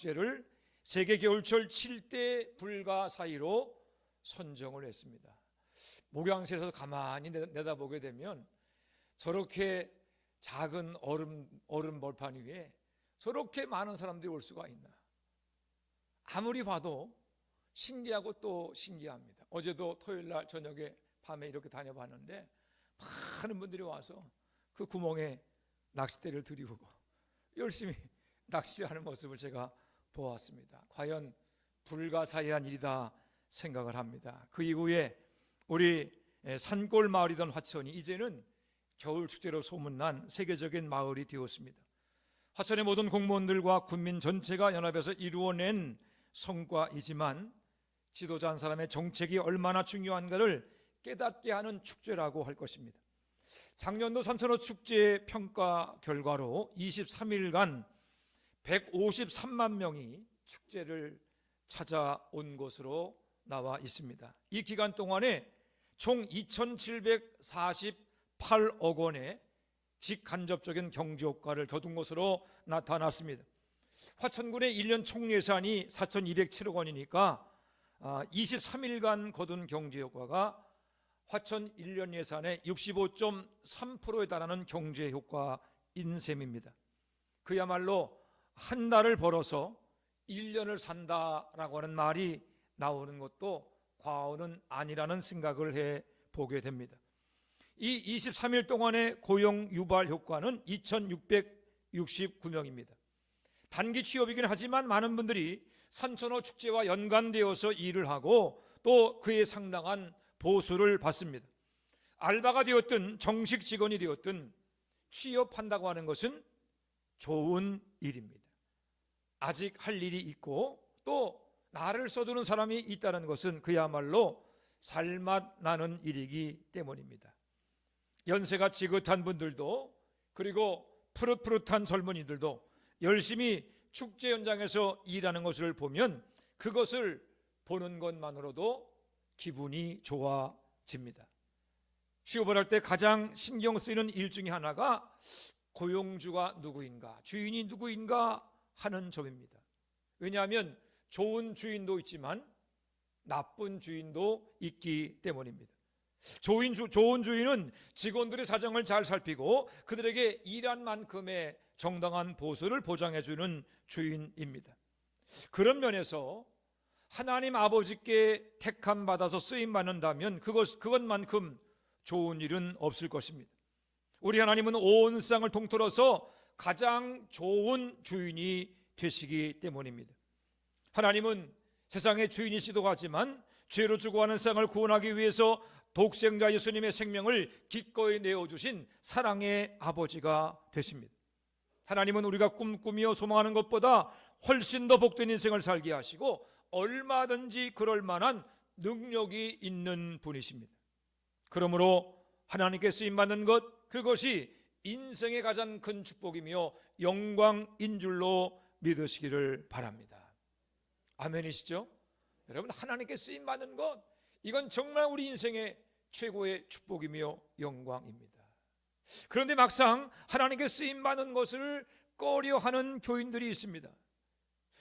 축제를 세계 겨울철 7대 불가 사이로 선정을 했습니다. 목양새에서 가만히 내다보게 되면 저렇게 작은 얼음 벌판 위에 저렇게 많은 사람들이 올 수가 있나, 아무리 봐도 신기하고 또 신기합니다. 어제도 토요일날 저녁에 밤에 이렇게 다녀봤는데 많은 분들이 와서 그 구멍에 낚싯대를 들이우고 열심히 낚시하는 모습을 제가 보았습니다. 과연 불가사의한 일이다 생각을 합니다. 그 이후에 우리 산골 마을이던 화천이 이제는 겨울 축제로 소문난 세계적인 마을이 되었습니다. 화천의 모든 공무원들과 군민 전체가 연합해서 이루어낸 성과이지만 지도자 한 사람의 정책이 얼마나 중요한가를 깨닫게 하는 축제라고 할 것입니다. 작년도 산천어 축제 평가 결과로 23일간 153만 명이 축제를 찾아온 것으로 나와 있습니다. 이 기간 동안에 총 2,748억 원의 직간접적인 경제 효과를 거둔 것으로 나타났습니다. 화천군의 1년 총예산이 4,207억 원이니까 23일간 거둔 경제 효과가 화천 1년 예산의 65.3%에 달하는 경제 효과인 셈입니다. 그야말로 한 달을 벌어서 1년을 산다라고 하는 말이 나오는 것도 과언은 아니라는 생각을 해보게 됩니다. 이 23일 동안의 고용 유발 효과는 2,669명입니다. 단기 취업이긴 하지만 많은 분들이 산천어 축제와 연관되어서 일을 하고 또 그에 상당한 보수를 받습니다. 알바가 되었든 정식 직원이 되었든 취업한다고 하는 것은 좋은 일입니다. 아직 할 일이 있고 또 나를 써주는 사람이 있다는 것은 그야말로 살맛 나는 일이기 때문입니다. 연세가 지긋한 분들도 그리고 푸릇푸릇한 젊은이들도 열심히 축제 현장에서 일하는 것을 보면 그것을 보는 것만으로도 기분이 좋아집니다. 취업을 할 때 가장 신경 쓰이는 일 중에 하나가 고용주가 누구인가, 주인이 누구인가 하는 점입니다. 왜냐하면 좋은 주인도 있지만 나쁜 주인도 있기 때문입니다. 좋은 주인은 직원들의 사정을 잘 살피고 그들에게 일한 만큼의 정당한 보수를 보장해주는 주인입니다. 그런 면에서 하나님 아버지께 택함 받아서 쓰임 받는다면 그것만큼 좋은 일은 없을 것입니다. 우리 하나님은 온 세상을 통틀어서 가장 좋은 주인이 되시기 때문입니다. 하나님은 세상의 주인이시기도 하지만 죄로 죽어가는 세상을 구원하기 위해서 독생자 예수님의 생명을 기꺼이 내어주신 사랑의 아버지가 되십니다. 하나님은 우리가 꿈꾸며 소망하는 것보다 훨씬 더 복된 인생을 살게 하시고 얼마든지 그럴 만한 능력이 있는 분이십니다. 그러므로 하나님께 쓰임받는 것, 그것이 인생의 가장 큰 축복이며 영광인 줄로 믿으시기를 바랍니다. 아멘이시죠? 여러분, 하나님께 쓰임받는 것, 이건 정말 우리 인생의 최고의 축복이며 영광입니다. 그런데 막상 하나님께 쓰임받는 것을 꺼려하는 교인들이 있습니다.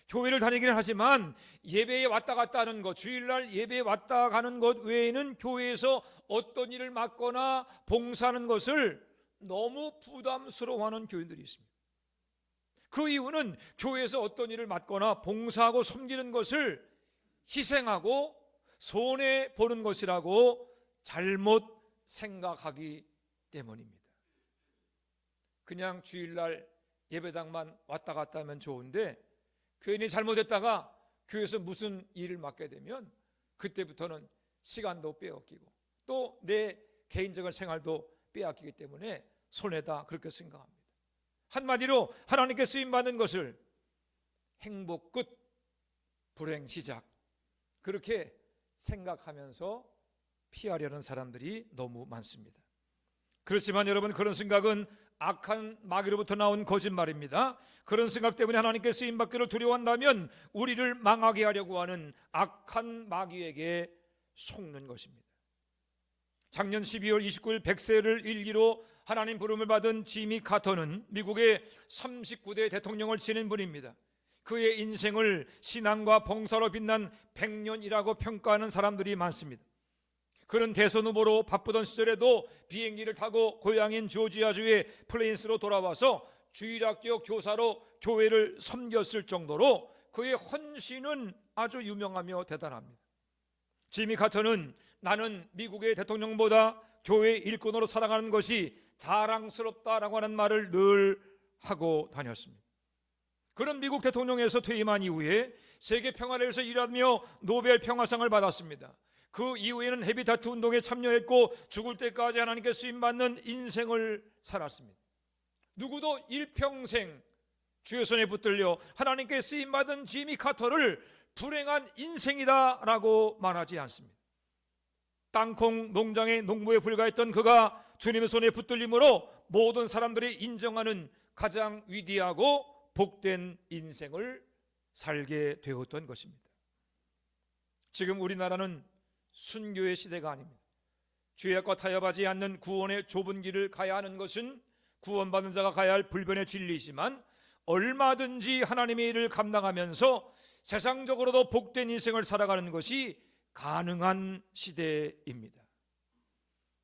교회를 다니기는 하지만 예배에 왔다 갔다 하는 것, 주일날 예배에 왔다 가는 것 외에는 교회에서 어떤 일을 맡거나 봉사하는 것을 너무 부담스러워하는 교인들이 있습니다. 그 이유는 교회에서 어떤 일을 맡거나 봉사하고 섬기는 것을 희생하고 손해보는 것이라고 잘못 생각하기 때문입니다. 그냥 주일날 예배당만 왔다 갔다 하면 좋은데 괜히 잘못했다가 교회에서 무슨 일을 맡게 되면 그때부터는 시간도 빼앗기고 또 내 개인적인 생활도 빼앗기기 때문에 손해다, 그렇게 생각합니다. 한마디로 하나님께 쓰임받는 것을 행복 끝, 불행 시작, 그렇게 생각하면서 피하려는 사람들이 너무 많습니다. 그렇지만 여러분, 그런 생각은 악한 마귀로부터 나온 거짓말입니다. 그런 생각 때문에 하나님께 쓰임받기를 두려워한다면 우리를 망하게 하려고 하는 악한 마귀에게 속는 것입니다. 작년 12월 29일 100세를 일기로 하나님 부름을 받은 지미 카터는 미국의 39대 대통령을 지낸 분입니다. 그의 인생을 신앙과 봉사로 빛난 100년이라고 평가하는 사람들이 많습니다. 그는 대선 후보로 바쁘던 시절에도 비행기를 타고 고향인 조지아주의 플레인스로 돌아와서 주일학교 교사로 교회를 섬겼을 정도로 그의 헌신은 아주 유명하며 대단합니다. 지미 카터는 나는 미국의 대통령보다 교회 일꾼으로 살아가는 것이 자랑스럽다라고 하는 말을 늘 하고 다녔습니다. 그는 미국 대통령에서 퇴임한 이후에 세계 평화를 위해서 일하며 노벨 평화상을 받았습니다. 그 이후에는 헤비타트 운동에 참여했고 죽을 때까지 하나님께 쓰임받는 인생을 살았습니다. 누구도 일평생 주의 손에 붙들려 하나님께 쓰임받은 지미 카터를 불행한 인생이다라고 말하지 않습니다. 땅콩 농장의 농부에 불과했던 그가 주님의 손에 붙들림으로 모든 사람들이 인정하는 가장 위대하고 복된 인생을 살게 되었던 것입니다. 지금 우리나라는 순교의 시대가 아닙니다. 죄악과 타협하지 않는 구원의 좁은 길을 가야 하는 것은 구원받은 자가 가야 할 불변의 진리이지만 얼마든지 하나님의 일을 감당하면서 세상적으로도 복된 인생을 살아가는 것이 가능한 시대입니다.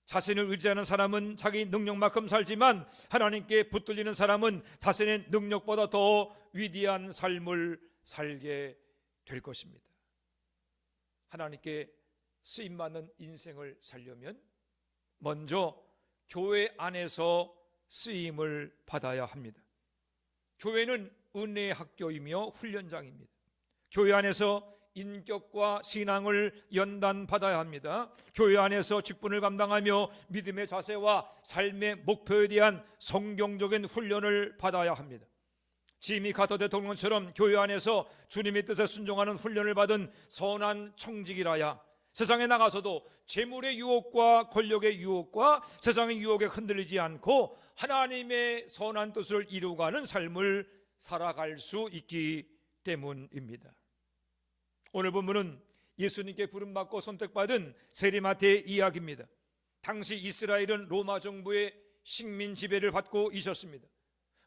자신을 의지하는 사람은 자기 능력만큼 살지만 하나님께 붙들리는 사람은 자신의 능력보다 더 위대한 삶을 살게 될 것입니다. 하나님께 쓰임받는 인생을 살려면 먼저 교회 안에서 쓰임을 받아야 합니다. 교회는 은혜의 학교이며 훈련장입니다. 교회 안에서 인격과 신앙을 연단받아야 합니다. 교회 안에서 직분을 감당하며 믿음의 자세와 삶의 목표에 대한 성경적인 훈련을 받아야 합니다. 지미 카터 대통령처럼 교회 안에서 주님의 뜻에 순종하는 훈련을 받은 선한 청직이라야 세상에 나가서도 재물의 유혹과 권력의 유혹과 세상의 유혹에 흔들리지 않고 하나님의 선한 뜻을 이루어가는 삶을 살아갈 수 있기 때문입니다. 오늘 본문은 예수님께 부름받고 선택받은 세리마태의 이야기입니다. 당시 이스라엘은 로마 정부의 식민 지배를 받고 있었습니다.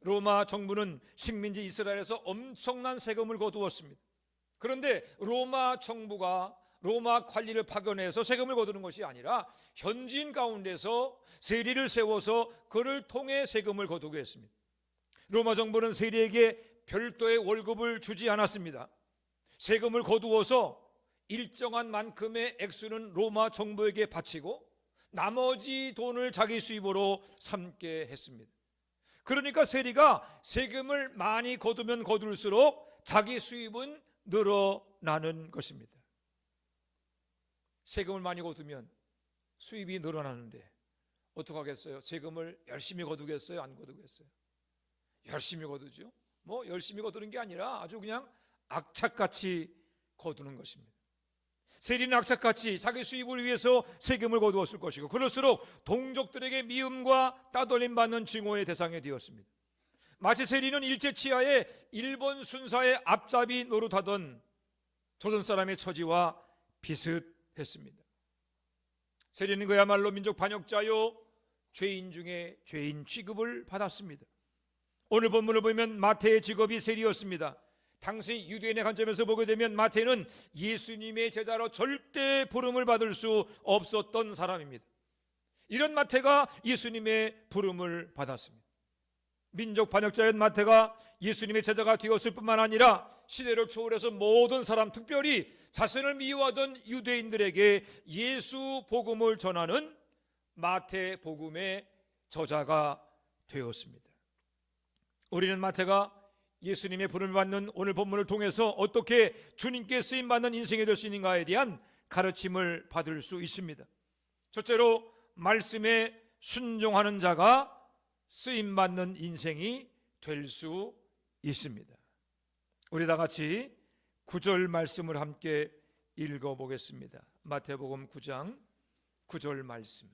로마 정부는 식민지 이스라엘에서 엄청난 세금을 거두었습니다. 그런데 로마 정부가 로마 관리를 파견해서 세금을 거두는 것이 아니라 현지인 가운데서 세리를 세워서 그를 통해 세금을 거두게 했습니다. 로마 정부는 세리에게 별도의 월급을 주지 않았습니다. 세금을 거두어서 일정한 만큼의 액수는 로마 정부에게 바치고 나머지 돈을 자기 수입으로 삼게 했습니다. 그러니까 세리가 세금을 많이 거두면 거둘수록 자기 수입은 늘어나는 것입니다. 세금을 많이 거두면 수입이 늘어나는데 어떡하겠어요? 세금을 열심히 거두겠어요? 안 거두겠어요? 열심히 거두죠. 열심히 거두는 게 아니라 아주 그냥 악착같이 거두는 것입니다. 세리는 악착같이 자기 수입을 위해서 세금을 거두었을 것이고 그럴수록 동족들에게 미움과 따돌림 받는 증오의 대상이 되었습니다. 마치 세리는 일제치하에 일본 순사의 앞잡이 노릇하던 조선 사람의 처지와 비슷했습니다. 세리는 그야말로 민족 반역자요 죄인 중에 죄인 취급을 받았습니다. 오늘 본문을 보면 마태의 직업이 세리였습니다. 당시 유대인의 관점에서 보게 되면 마태는 예수님의 제자로 절대 부름을 받을 수 없었던 사람입니다. 이런 마태가 예수님의 부름을 받았습니다. 민족 반역자인 마태가 예수님의 제자가 되었을 뿐만 아니라 시대를 초월해서 모든 사람, 특별히 자신을 미워하던 유대인들에게 예수 복음을 전하는 마태 복음의 저자가 되었습니다. 우리는 마태가 예수님의 부름을 받는 오늘 본문을 통해서 어떻게 주님께 쓰임받는 인생이 될 수 있는가에 대한 가르침을 받을 수 있습니다. 첫째로 말씀에 순종하는 자가 쓰임받는 인생이 될 수 있습니다. 우리 다 같이 9절 말씀을 함께 읽어보겠습니다. 마태복음 9장 9절 말씀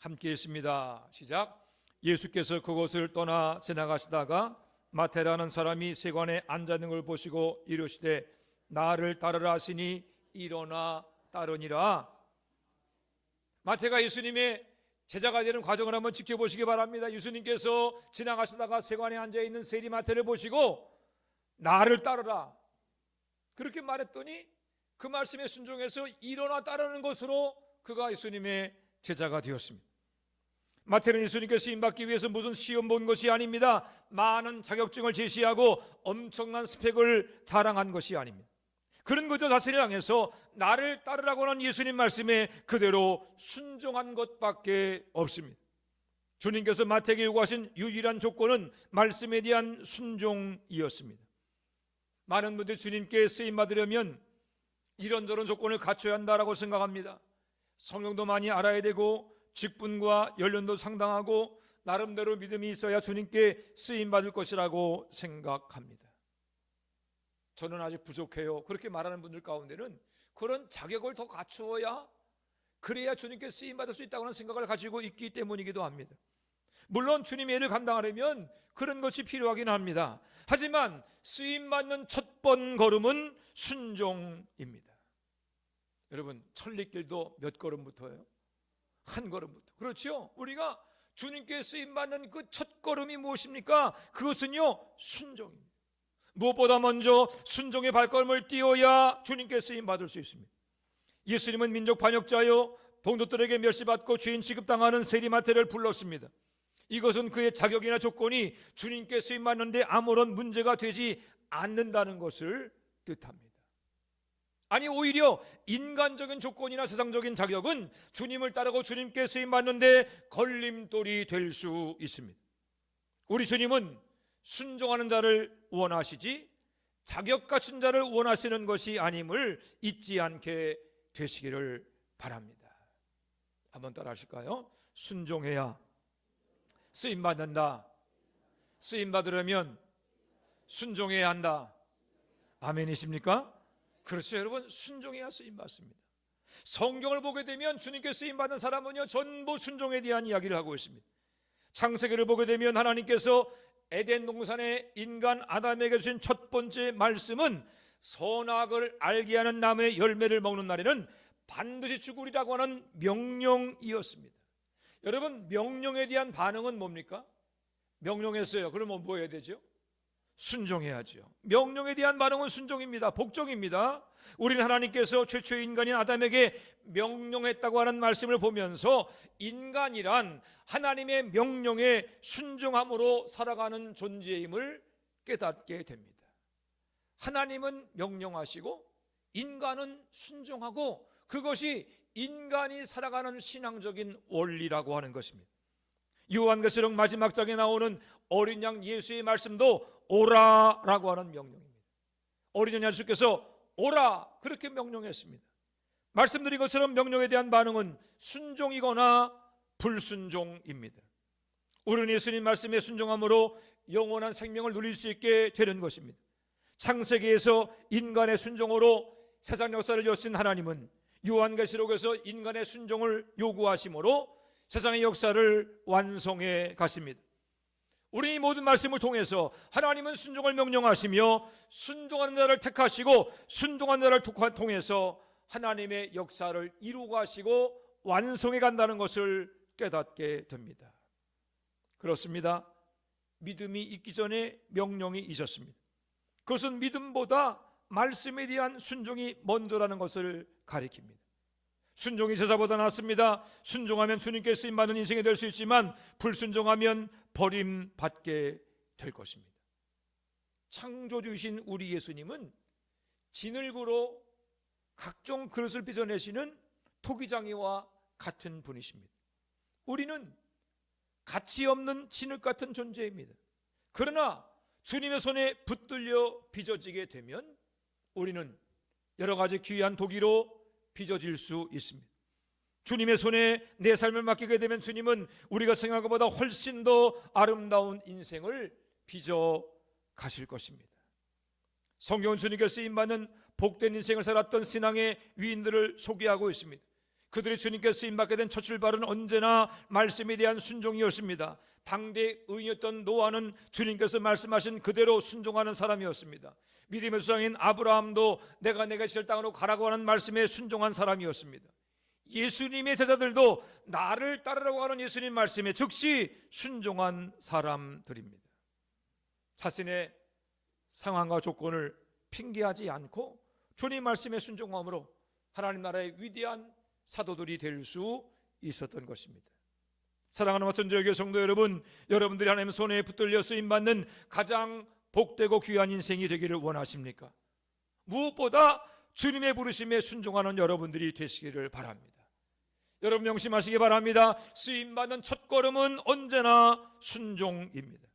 함께 읽습니다. 시작. 예수께서 그곳을 떠나 지나가시다가 마태라는 사람이 세관에 앉아 있는 걸 보시고 이르시되 나를 따르라 하시니 일어나 따르니라. 마태가 예수님의 제자가 되는 과정을 한번 지켜보시기 바랍니다. 예수님께서 지나가시다가 세관에 앉아있는 세리마태를 보시고 나를 따르라 그렇게 말했더니 그 말씀에 순종해서 일어나 따르는 것으로 그가 예수님의 제자가 되었습니다. 마태는 예수님께 쓰임받기 위해서 무슨 시험 본 것이 아닙니다. 많은 자격증을 제시하고 엄청난 스펙을 자랑한 것이 아닙니다. 그런 그저 자신을 향해서 나를 따르라고 하는 예수님 말씀에 그대로 순종한 것밖에 없습니다. 주님께서 마태에게 요구하신 유일한 조건은 말씀에 대한 순종이었습니다. 많은 분들이 주님께 쓰임받으려면 이런저런 조건을 갖춰야 한다라고 생각합니다. 성경도 많이 알아야 되고 직분과 연륜도 상당하고 나름대로 믿음이 있어야 주님께 쓰임받을 것이라고 생각합니다. 저는 아직 부족해요 그렇게 말하는 분들 가운데는 그런 자격을 더 갖추어야 그래야 주님께 쓰임받을 수 있다고 하는 생각을 가지고 있기 때문이기도 합니다. 물론 주님의 일을 감당하려면 그런 것이 필요하긴 합니다. 하지만 쓰임받는 첫 번 걸음은 순종입니다. 여러분 천리길도 몇 걸음부터예요? 한 걸음부터. 그렇죠? 우리가 주님께 쓰임받는 그 첫 걸음이 무엇입니까? 그것은요 순종입니다. 무엇보다 먼저 순종의 발걸음을 띄워야 주님께 쓰임받을 수 있습니다. 예수님은 민족 반역자요 동족들에게 멸시받고 죄인 취급당하는 세리마태를 불렀습니다. 이것은 그의 자격이나 조건이 주님께 쓰임받는데 아무런 문제가 되지 않는다는 것을 뜻합니다. 아니 오히려 인간적인 조건이나 세상적인 자격은 주님을 따르고 주님께 쓰임받는데 걸림돌이 될 수 있습니다. 우리 주님은 순종하는 자를 원하시지 자격 갖춘 자를 원하시는 것이 아님을 잊지 않게 되시기를 바랍니다. 한번 따라 하실까요? 순종해야 쓰임받는다. 쓰임받으려면 순종해야 한다. 아멘이십니까? 그렇죠 여러분, 순종해야 쓰임받습니다. 성경을 보게 되면 주님께 쓰임받은 사람은요 전부 순종에 대한 이야기를 하고 있습니다. 창세기를 보게 되면 하나님께서 에덴 동산에 인간 아담에게 주신 첫 번째 말씀은 선악을 알게 하는 나무의 열매를 먹는 날에는 반드시 죽으리라고 하는 명령이었습니다. 여러분 명령에 대한 반응은 뭡니까? 명령했어요. 그러면 뭐 해야 되죠? 순종해야죠. 명령에 대한 반응은 순종입니다. 복종입니다. 우리는 하나님께서 최초의 인간인 아담에게 명령했다고 하는 말씀을 보면서 인간이란 하나님의 명령에 순종함으로 살아가는 존재임을 깨닫게 됩니다. 하나님은 명령하시고 인간은 순종하고 그것이 인간이 살아가는 신앙적인 원리라고 하는 것입니다. 요한계시록 마지막 장에 나오는 어린 양 예수의 말씀도 오라라고 하는 명령입니다. 어린 양 예수께서 오라 그렇게 명령했습니다. 말씀드린 것처럼 명령에 대한 반응은 순종이거나 불순종입니다. 우리는 예수님 말씀에 순종함으로 영원한 생명을 누릴 수 있게 되는 것입니다. 창세기에서 인간의 순종으로 세상 역사를 여신 하나님은 요한계시록에서 인간의 순종을 요구하심으로 세상의 역사를 완성해 가십니다. 우리 모든 말씀을 통해서 하나님은 순종을 명령하시며 순종하는 자를 택하시고 순종하는 자를 통해서 하나님의 역사를 이루어 가시고 완성해 간다는 것을 깨닫게 됩니다. 그렇습니다. 믿음이 있기 전에 명령이 있었습니다. 그것은 믿음보다 말씀에 대한 순종이 먼저라는 것을 가리킵니다. 순종이 제사보다 낫습니다. 순종하면 주님께 쓰임받는 인생이 될 수 있지만 불순종하면 버림받게 될 것입니다. 창조주이신 우리 예수님은 진흙으로 각종 그릇을 빚어내시는 토기장이와 같은 분이십니다. 우리는 가치 없는 진흙 같은 존재입니다. 그러나 주님의 손에 붙들려 빚어지게 되면 우리는 여러 가지 귀한 도기로 빚어질 수 있습니다. 주님의 손에 내 삶을 맡기게 되면 주님은 우리가 생각한 것보다 훨씬 더 아름다운 인생을 빚어 가실 것입니다. 성경은 주님께 쓰임받는 복된 인생을 살았던 신앙의 위인들을 소개하고 있습니다. 그들이 주님께 쓰임받게 된 첫 출발은 언제나 말씀에 대한 순종이었습니다. 당대 의인이었던 노아는 주님께서 말씀하신 그대로 순종하는 사람이었습니다. 믿음의 수장인 아브라함도 내가 내게 실 땅으로 가라고 하는 말씀에 순종한 사람이었습니다. 예수님의 제자들도 나를 따르라고 하는 예수님 말씀에 즉시 순종한 사람들입니다. 자신의 상황과 조건을 핑계하지 않고 주님 말씀에 순종함으로 하나님 나라의 위대한 사도들이 될 수 있었던 것입니다. 사랑하는 마천지역의 성도 여러분, 여러분들이 하나님 손에 붙들려 쓰임받는 가장 복되고 귀한 인생이 되기를 원하십니까? 무엇보다 주님의 부르심에 순종하는 여러분들이 되시기를 바랍니다. 여러분 명심하시기 바랍니다. 쓰임받는 첫걸음은 언제나 순종입니다.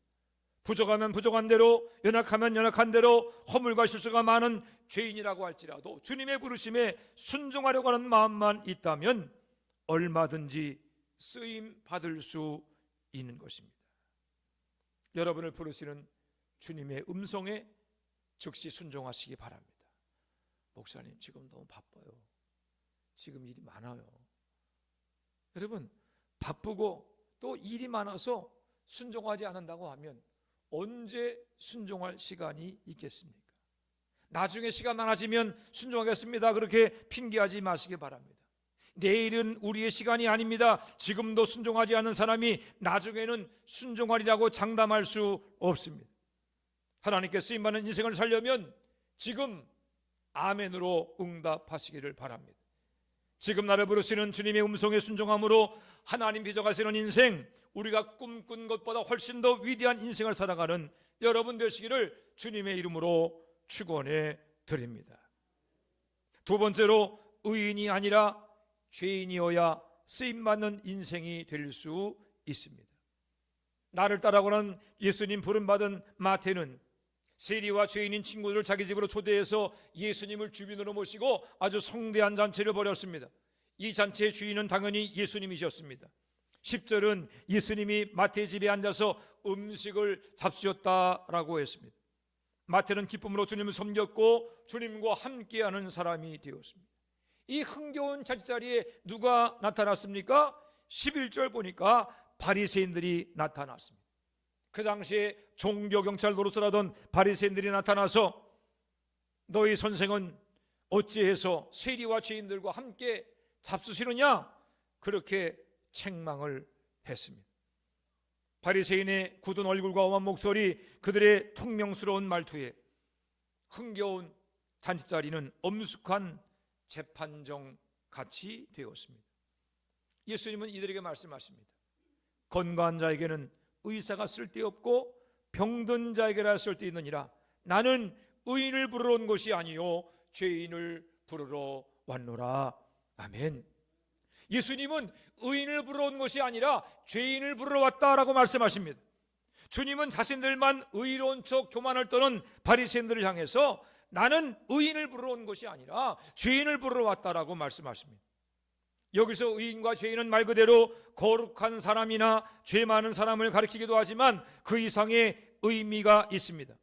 부족하면 부족한 대로, 연약하면 연약한 대로, 허물과 실수가 많은 죄인이라고 할지라도 주님의 부르심에 순종하려고 하는 마음만 있다면 얼마든지 쓰임 받을 수 있는 것입니다. 여러분을 부르시는 주님의 음성에 즉시 순종하시기 바랍니다. 목사님, 지금 너무 바빠요. 지금 일이 많아요. 여러분, 바쁘고 또 일이 많아서 순종하지 않는다고 하면 언제 순종할 시간이 있겠습니까? 나중에 시간 많아지면 순종하겠습니다, 그렇게 핑계하지 마시기 바랍니다. 내일은 우리의 시간이 아닙니다. 지금도 순종하지 않는 사람이 나중에는 순종하리라고 장담할 수 없습니다. 하나님께 쓰임받는 인생을 살려면 지금 아멘으로 응답하시기를 바랍니다. 지금 나를 부르시는 주님의 음성에 순종함으로 하나님 빚어가시는 인생, 우리가 꿈꾼 것보다 훨씬 더 위대한 인생을 살아가는 여러분 되시기를 주님의 이름으로 축원해 드립니다. 두 번째로, 의인이 아니라 죄인이어야 쓰임받는 인생이 될 수 있습니다. 나를 따라오는 예수님 부름받은 마태는 세리와 죄인인 친구들을 자기 집으로 초대해서 예수님을 주변으로 모시고 아주 성대한 잔치를 벌였습니다. 이 잔치의 주인은 당연히 예수님이셨습니다. 10절은 예수님이 마태의 집에 앉아서 음식을 잡수셨다라고 했습니다. 마태는 기쁨으로 주님을 섬겼고 주님과 함께하는 사람이 되었습니다. 이 흥겨운 잔치자리에 누가 나타났습니까? 11절 보니까 바리새인들이 나타났습니다. 그 당시에 종교경찰 노릇을 하던 바리새인들이 나타나서 너희 선생은 어찌해서 세리와 죄인들과 함께 잡수시느냐? 그렇게 책망을 했습니다. 바리새인의 굳은 얼굴과 엄한 목소리, 그들의 퉁명스러운 말투에 흥겨운 잔치자리는 엄숙한 재판정 같이 되었습니다. 예수님은 이들에게 말씀하십니다. 건강한 자에게는 의사가 쓸데없고 병든 자에게라 쓸데있느니라. 나는 의인을 부르러 온 것이 아니요 죄인을 부르러 왔노라. 아멘. 예수님은 의인을 부르러 온 것이 아니라 죄인을 부르러 왔다라고 말씀하십니다. 주님은 자신들만 의로운 척 교만을 떠는 바리새인들을 향해서 나는 의인을 부르러 온 것이 아니라 죄인을 부르러 왔다라고 말씀하십니다. 여기서 의인과 죄인은 말 그대로 거룩한 사람이나 죄 많은 사람을 가리키기도 하지만 그 이상의 의미가 있습니다.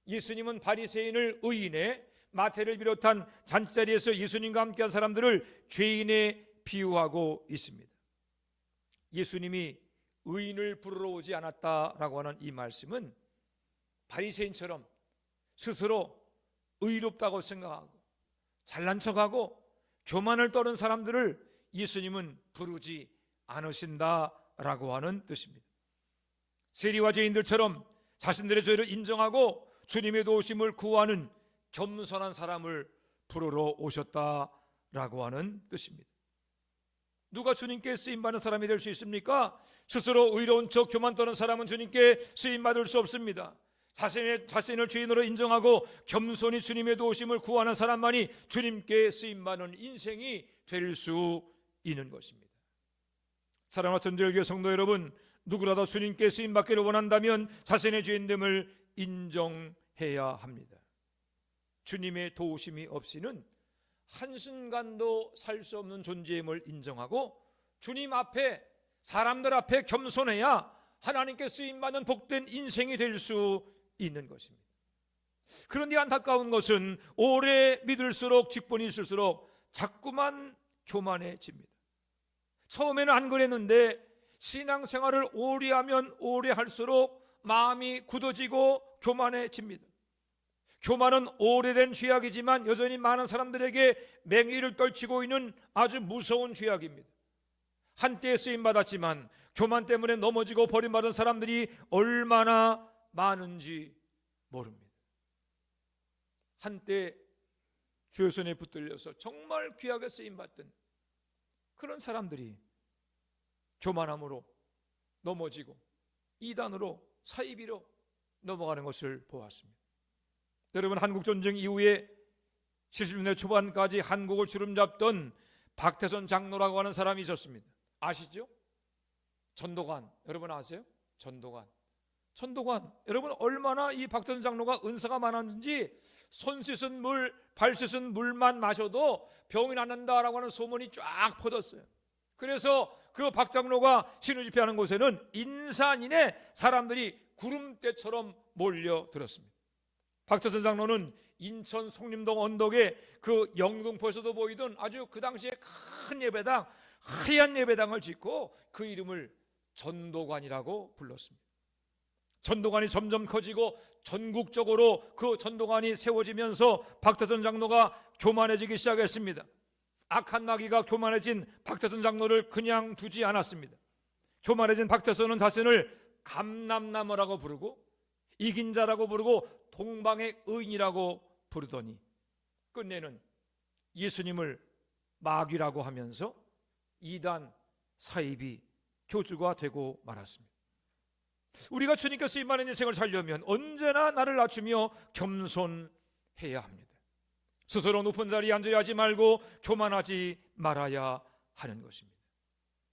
예수님은 바리새인을 의인에, 마태를 비롯한 잔치자리에서 예수님과 함께한 사람들을 죄인에 비유하고 있습니다. 예수님이 의인을 부르러 오지 않았다라고 하는 이 말씀은 바리새인처럼 스스로 의롭다고 생각하고 잘난 척하고 교만을 떠는 사람들을 예수님은 부르지 않으신다라고 하는 뜻입니다. 세리와 죄인들처럼 자신들의 죄를 인정하고 주님의 도우심을 구하는 겸손한 사람을 부르러 오셨다라고 하는 뜻입니다. 누가 주님께 쓰임받는 사람이 될 수 있습니까? 스스로 의로운 척 교만 떠는 사람은 주님께 쓰임받을 수 없습니다. 자신을 죄인으로 인정하고 겸손히 주님의 도우심을 구하는 사람만이 주님께 쓰임받는 인생이 될 수 있는 것입니다. 사랑하는 전도교회 성도 여러분, 누구라도 주님께 쓰임받기를 원한다면 자신의 죄인됨을 인정해야 합니다. 주님의 도우심이 없이는 한순간도 살 수 없는 존재임을 인정하고 주님 앞에, 사람들 앞에 겸손해야 하나님께 쓰임받는 복된 인생이 될 수 있는 것입니다. 그런데 안타까운 것은 오래 믿을수록, 직분이 있을수록 자꾸만 교만해집니다. 처음에는 안 그랬는데 신앙생활을 오래 하면 오래 할수록 마음이 굳어지고 교만해집니다. 교만은 오래된 죄악이지만 여전히 많은 사람들에게 맹위를 떨치고 있는 아주 무서운 죄악입니다. 한때 쓰임받았지만 교만 때문에 넘어지고 버림받은 사람들이 얼마나 많은지 모릅니다. 한때 주의 손에 붙들려서 정말 귀하게 쓰임받던 그런 사람들이 교만함으로 넘어지고 이단으로 사이비로 넘어가는 것을 보았습니다. 여러분, 한국전쟁 이후에 70년대 초반까지 한국을 주름잡던 박태선 장로라고 하는 사람이 있었습니다. 아시죠? 전도관, 여러분 아세요? 전도관 여러분, 얼마나 이 박태선 장로가 은사가 많았는지 손 씻은 물, 발 씻은 물만 마셔도 병이 낫는다라고 하는 소문이 쫙 퍼졌어요. 그래서 그 박 장로가 신우 집회하는 곳에는 인산인해 사람들이 구름대처럼 몰려들었습니다. 박태선 장로는 인천 송림동 언덕에 그 영등포에서도 보이던 아주 그 당시에 큰 예배당, 하얀 예배당을 짓고 그 이름을 전도관이라고 불렀습니다. 전도관이 점점 커지고 전국적으로 그 전도관이 세워지면서 박태선 장로가 교만해지기 시작했습니다. 악한 마귀가 교만해진 박태선 장로를 그냥 두지 않았습니다. 교만해진 박태선은 자신을 감람나무라고 부르고 이긴 자라고 부르고 동방의 의인이라고 부르더니 끝내는 예수님을 마귀라고 하면서 이단, 사이비, 교주가 되고 말았습니다. 우리가 주님께 쓰임받는 인생을 살려면 언제나 나를 낮추며 겸손해야 합니다. 스스로 높은 자리에 앉으려 하지 말고 교만하지 말아야 하는 것입니다.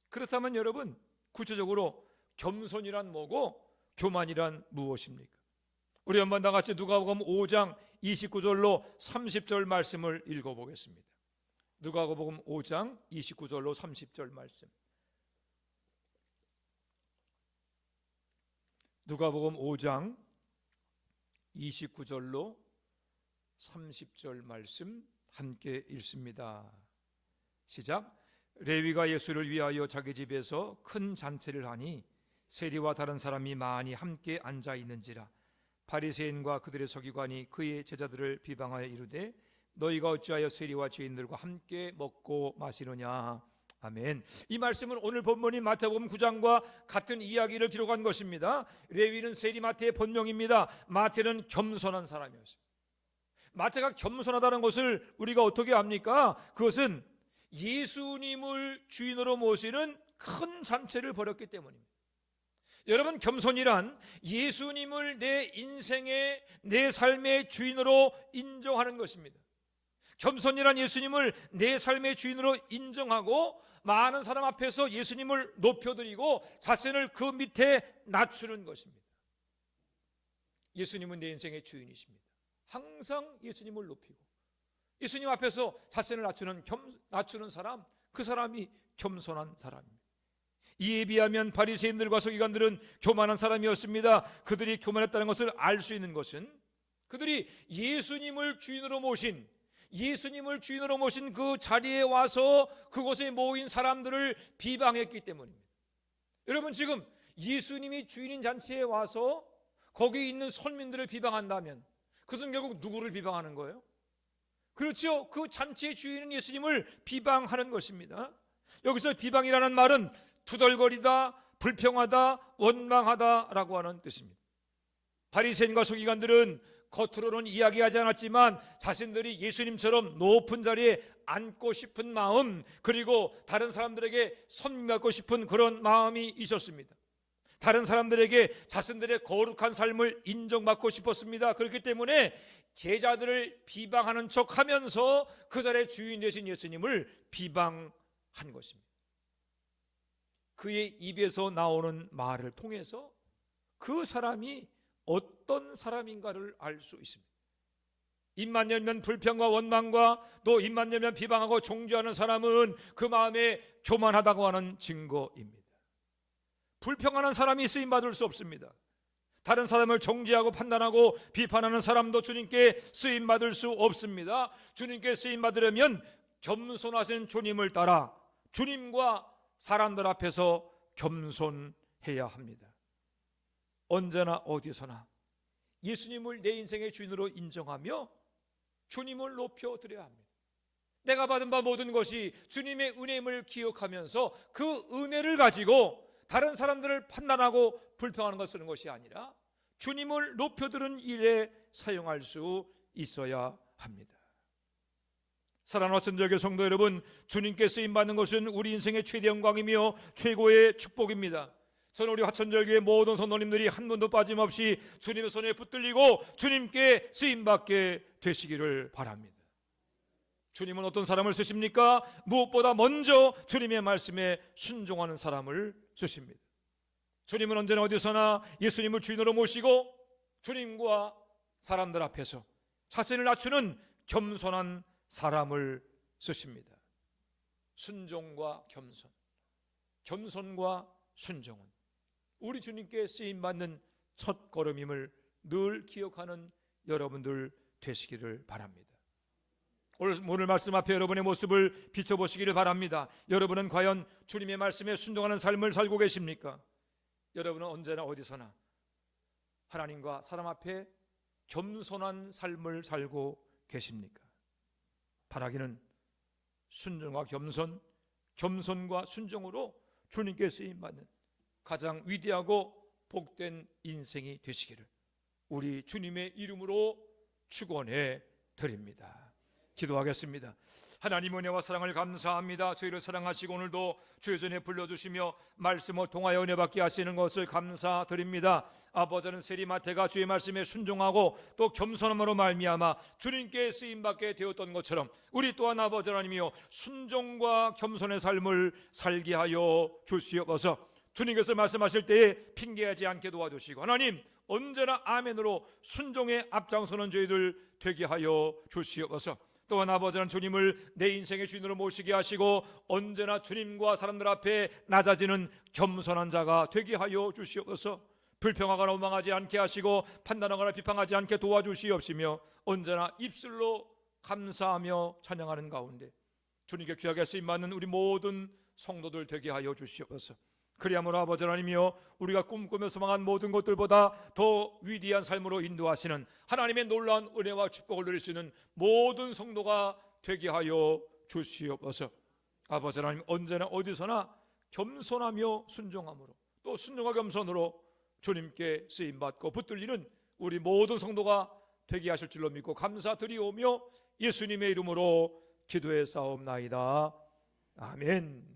그렇다면 여러분, 구체적으로 겸손이란 뭐고 교만이란 무엇입니까? 우리 한번 다 같이 누가복음 5장 29절로 30절 말씀을 읽어보겠습니다. 누가복음 5장 29절로 30절 말씀. 누가복음 5장 29절로 30절 말씀 함께 읽습니다. 시작. 레위가 예수를 위하여 자기 집에서 큰 잔치를 하니 세리와 다른 사람이 많이 함께 앉아 있는지라. 바리새인과 그들의 서기관이 그의 제자들을 비방하여 이르되 너희가 어찌하여 세리와 죄인들과 함께 먹고 마시느냐. 아멘. 이 말씀은 오늘 본문인 마태복음 9장과 같은 이야기를 기록한 것입니다. 레위는 세리 마태의 본명입니다. 마태는 겸손한 사람이었습니다. 마태가 겸손하다는 것을 우리가 어떻게 압니까? 그것은 예수님을 주인으로 모시는 큰 잔치를 벌였기 때문입니다. 여러분, 겸손이란 예수님을 내 인생의, 내 삶의 주인으로 인정하는 것입니다. 겸손이란 예수님을 내 삶의 주인으로 인정하고 많은 사람 앞에서 예수님을 높여드리고 자신을 그 밑에 낮추는 것입니다. 예수님은 내 인생의 주인이십니다. 항상 예수님을 높이고 예수님 앞에서 자신을 낮추는 사람, 그 사람이 겸손한 사람입니다. 이에 비하면 바리새인들과 서기관들은 교만한 사람이었습니다. 그들이 교만했다는 것을 알 수 있는 것은 그들이 예수님을 주인으로 모신 그 자리에 와서 그곳에 모인 사람들을 비방했기 때문입니다. 여러분, 지금 예수님이 주인인 잔치에 와서 거기 있는 선민들을 비방한다면 그것은 결국 누구를 비방하는 거예요? 그렇죠. 그 잔치의 주인은 예수님을 비방하는 것입니다. 여기서 비방이라는 말은 투덜거리다, 불평하다, 원망하다라고 하는 뜻입니다. 바리새인과 서기관들은 겉으로는 이야기하지 않았지만 자신들이 예수님처럼 높은 자리에 앉고 싶은 마음, 그리고 다른 사람들에게 선임받고 싶은 그런 마음이 있었습니다. 다른 사람들에게 자신들의 거룩한 삶을 인정받고 싶었습니다. 그렇기 때문에 제자들을 비방하는 척하면서 그 자리의 주인 되신 예수님을 비방한 것입니다. 그의 입에서 나오는 말을 통해서 그 사람이 어떤 사람인가를 알 수 있습니다. 입만 열면 불평과 원망과 또 입만 열면 비방하고 종주하는 사람은 그 마음에 교만하다고 하는 증거입니다. 불평하는 사람이 쓰임받을 수 없습니다. 다른 사람을 정죄하고 판단하고 비판하는 사람도 주님께 쓰임받을 수 없습니다. 주님께 쓰임받으려면 겸손하신 주님을 따라 주님과 사람들 앞에서 겸손해야 합니다. 언제나 어디서나 예수님을 내 인생의 주인으로 인정하며 주님을 높여드려야 합니다. 내가 받은 바 모든 것이 주님의 은혜임을 기억하면서 그 은혜를 가지고 다른 사람들을 판단하고 불평하는 것 쓰는 것이 아니라 주님을 높여드리는 일에 사용할 수 있어야 합니다. 사랑하는 화천절교 성도 여러분, 주님께 쓰임받는 것은 우리 인생의 최대 영광이며 최고의 축복입니다. 저는 우리 화천절교의 모든 성도님들이 한 분도 빠짐없이 주님의 손에 붙들리고 주님께 쓰임받게 되시기를 바랍니다. 주님은 어떤 사람을 쓰십니까? 무엇보다 먼저 주님의 말씀에 순종하는 사람을 쓰십니다. 주님은 언제나 어디서나 예수님을 주인으로 모시고 주님과 사람들 앞에서 자신을 낮추는 겸손한 사람을 쓰십니다. 순종과 겸손, 겸손과 순종은 우리 주님께 쓰임받는 첫 걸음임을 늘 기억하는 여러분들 되시기를 바랍니다. 오늘 말씀 앞에 여러분의 모습을 비춰보시기를 바랍니다. 여러분은 과연 주님의 말씀에 순종하는 삶을 살고 계십니까? 여러분은 언제나 어디서나 하나님과 사람 앞에 겸손한 삶을 살고 계십니까? 바라기는 순종과 겸손, 겸손과 순종으로 주님께 쓰임받는 가장 위대하고 복된 인생이 되시기를 우리 주님의 이름으로 축원해 드립니다. 기도하겠습니다. 하나님 은혜와 사랑을 감사합니다. 저희를 사랑하시고 오늘도 주의 전에 불러주시며 말씀을 통하여 은혜 받게 하시는 것을 감사드립니다. 아버지는 세리마태가 주의 말씀에 순종하고 또 겸손함으로 말미암아 주님께 쓰임받게 되었던 것처럼 우리 또한 아버지 하나님이여 순종과 겸손의 삶을 살게 하여 주시옵소서. 주님께서 말씀하실 때에 핑계하지 않게 도와주시고 하나님 언제나 아멘으로 순종에 앞장서는 저희들 되게 하여 주시옵소서. 또한 아버지는 주님을 내 인생의 주인으로 모시게 하시고 언제나 주님과 사람들 앞에 낮아지는 겸손한 자가 되게 하여 주시옵소서. 불평하거나 원망하지 않게 하시고 판단하거나 비판하지 않게 도와주시옵시며 언제나 입술로 감사하며 찬양하는 가운데 주님께 귀하게 쓰임받는 우리 모든 성도들 되게 하여 주시옵소서. 그리함으로 아버지 하나님이여 우리가 꿈꾸며 소망한 모든 것들보다 더 위대한 삶으로 인도하시는 하나님의 놀라운 은혜와 축복을 누릴 수 있는 모든 성도가 되게 하여 주시옵소서. 아버지 하나님 언제나 어디서나 겸손하며 순종함으로 또 순종과 겸손으로 주님께 쓰임받고 붙들리는 우리 모든 성도가 되게 하실 줄로 믿고 감사드리오며 예수님의 이름으로 기도해 싸움나이다. 아멘.